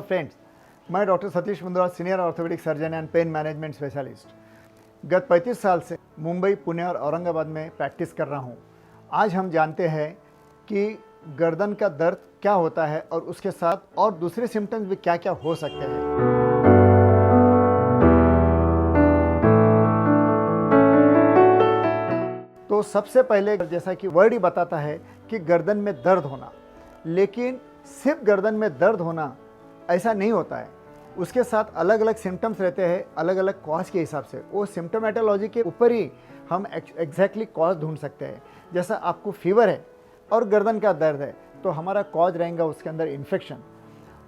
Friends, मैं doctor Satish Mundra, senior orthopaedic surgeon and pain management specialist. गत 35 साल से मुंबई, पुणे और औरंगाबाद में प्रैक्टिस कर रहा हूँ। आज हम जानते हैं कि गर्दन का दर्द क्या होता है और उसके साथ और दूसरे सिम्टम्स भी क्या क्या हो सकते हैं। तो सबसे पहले जैसा कि वर्ड ही बताता है कि गर्दन में दर्द होना, लेकिन सिर्फ गर्दन में दर्द होना ऐसा नहीं होता है। उसके साथ अलग अलग सिम्टम्स रहते हैं, अलग अलग कॉज के हिसाब से। वो सिम्टोमेटोलॉजी के ऊपर ही हम एग्जैक्टली कॉज ढूंढ सकते हैं। जैसा आपको फीवर है और गर्दन का दर्द है तो हमारा कॉज रहेगा उसके अंदर इन्फेक्शन।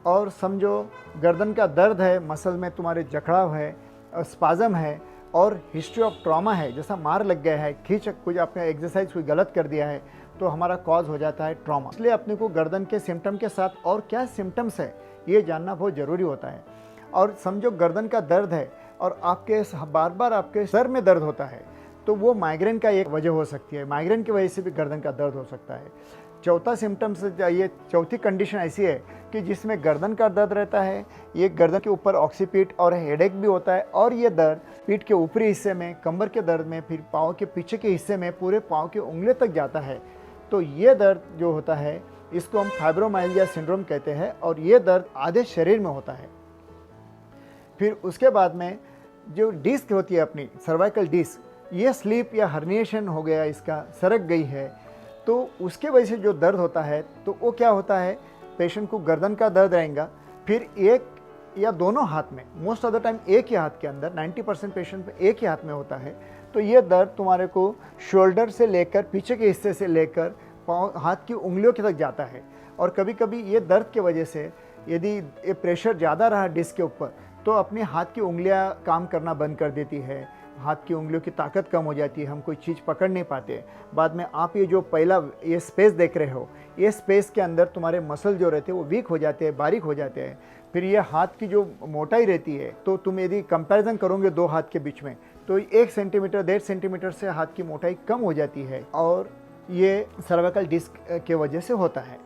और समझो गर्दन का दर्द है, मसल में तुम्हारे जकड़ाव है, स्पाजम है और हिस्ट्री ऑफ ट्रॉमा है, जैसा मार लग गया है, खींच कुछ आपने एक्सरसाइज कोई गलत कर दिया है, तो हमारा कॉज हो जाता है ट्रॉमा। इसलिए अपने को गर्दन के सिम्टम के साथ और क्या सिम्टम्स है ये जानना बहुत ज़रूरी होता है। और समझो गर्दन का दर्द है और आपके बार बार आपके सर में दर्द होता है तो वो माइग्रेन का एक वजह हो सकती है। माइग्रेन की वजह से भी गर्दन का दर्द हो सकता है। चौथा सिम्टम्स, ये चौथी कंडीशन ऐसी है कि जिसमें गर्दन का दर्द रहता है, ये गर्दन के ऊपर ऑक्सीपीट और हेडेक भी होता है, और ये दर्द पीठ के ऊपरी हिस्से में, कमर के दर्द में, फिर पाँव के पीछे के हिस्से में, पूरे पाँव के उंगली तक जाता है। तो ये दर्द जो होता है इसको हम फाइब्रोमाइल्जिया सिंड्रोम कहते हैं, और ये दर्द आधे शरीर में होता है। फिर उसके बाद में जो डिस्क होती है अपनी सर्वाइकल डिस्क, ये स्लीप या हर्निएशन हो गया, इसका सरक गई है, तो उसके वजह से जो दर्द होता है तो वो क्या होता है, पेशेंट को गर्दन का दर्द रहेगा। फिर एक या दोनों हाथ में, मोस्ट ऑफ द टाइम एक ही हाथ के अंदर, 90% पेशेंट पे एक ही हाथ में होता है। तो ये दर्द तुम्हारे को शोल्डर से लेकर पीछे के हिस्से से लेकर पाँव, हाथ की उंगलियों के तक जाता है। और कभी कभी ये दर्द की वजह से यदि ये प्रेशर ज़्यादा रहा डिस्क के ऊपर तो अपने हाथ की उंगलियां काम करना बंद कर देती है, हाथ की उंगलियों की ताकत कम हो जाती है, हम कोई चीज़ पकड़ नहीं पाते। बाद में आप ये जो पहला ये स्पेस देख रहे हो, ये स्पेस के अंदर तुम्हारे मसल जो रहते हैं वो वीक हो जाते हैं, बारीक हो जाते हैं। फिर ये हाथ की जो मोटाई रहती है, तो तुम यदि कंपैरिजन करोगे दो हाथ के बीच में तो 1 सेंटीमीटर 1.5 सेंटीमीटर से हाथ की मोटाई कम हो जाती है, और ये सर्वाइकल डिस्क के वजह से होता है।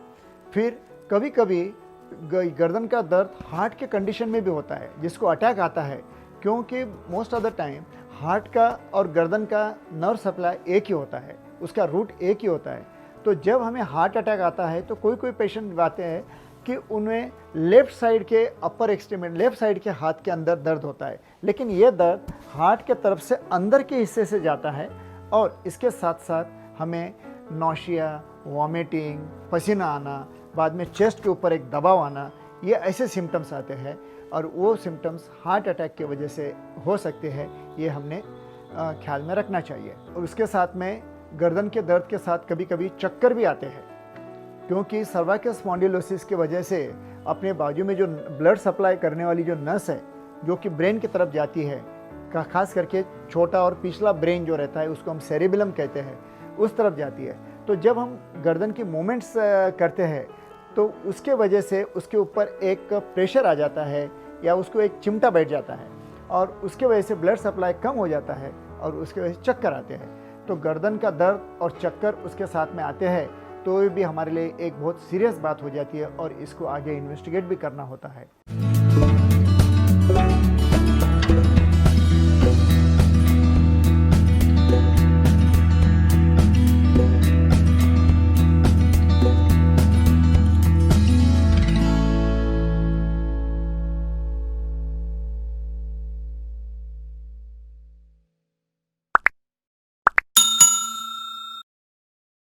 फिर कभी कभी गर्दन का दर्द हार्ट के कंडीशन में भी होता है, जिसको अटैक आता है, क्योंकि most of the time heart का और गर्दन का नर्व सप्लाई एक ही होता है, उसका रूट एक ही होता है। तो जब हमें हार्ट अटैक आता है तो कोई कोई पेशेंट आते हैं कि उन्हें लेफ़्ट साइड के अपर एक्सट्रीमिटी, लेफ़्ट साइड के हाथ के अंदर दर्द होता है, लेकिन ये दर्द हार्ट के तरफ से अंदर के हिस्से से जाता है, और इसके साथ साथ हमें नौशिया, वॉमिटिंग, पसीना आना, बाद में चेस्ट के ऊपर एक दबाव आना, ये ऐसे सिम्टम्स आते हैं, और वो सिम्टम्स हार्ट अटैक की वजह से हो सकते हैं। ये हमने ख्याल में रखना चाहिए। और उसके साथ में गर्दन के दर्द के साथ कभी कभी चक्कर भी आते हैं, क्योंकि सर्वाइकल स्पॉन्डिलोसिस की वजह से अपने बाजू में जो ब्लड सप्लाई करने वाली जो नस है जो कि ब्रेन की तरफ जाती है, खास करके छोटा और पिछला ब्रेन जो रहता है उसको हम सेरिबेलम कहते हैं, उस तरफ जाती है। तो जब हम गर्दन की मूवमेंट्स करते हैं तो उसके वजह से उसके ऊपर एक प्रेशर आ जाता है या उसको एक चिमटा बैठ जाता है, और उसके वजह से ब्लड सप्लाई कम हो जाता है और उसके वजह से चक्कर आते हैं। तो गर्दन का दर्द और चक्कर उसके साथ में आते हैं तो ये भी हमारे लिए एक बहुत सीरियस बात हो जाती है, और इसको आगे इन्वेस्टिगेट भी करना होता है।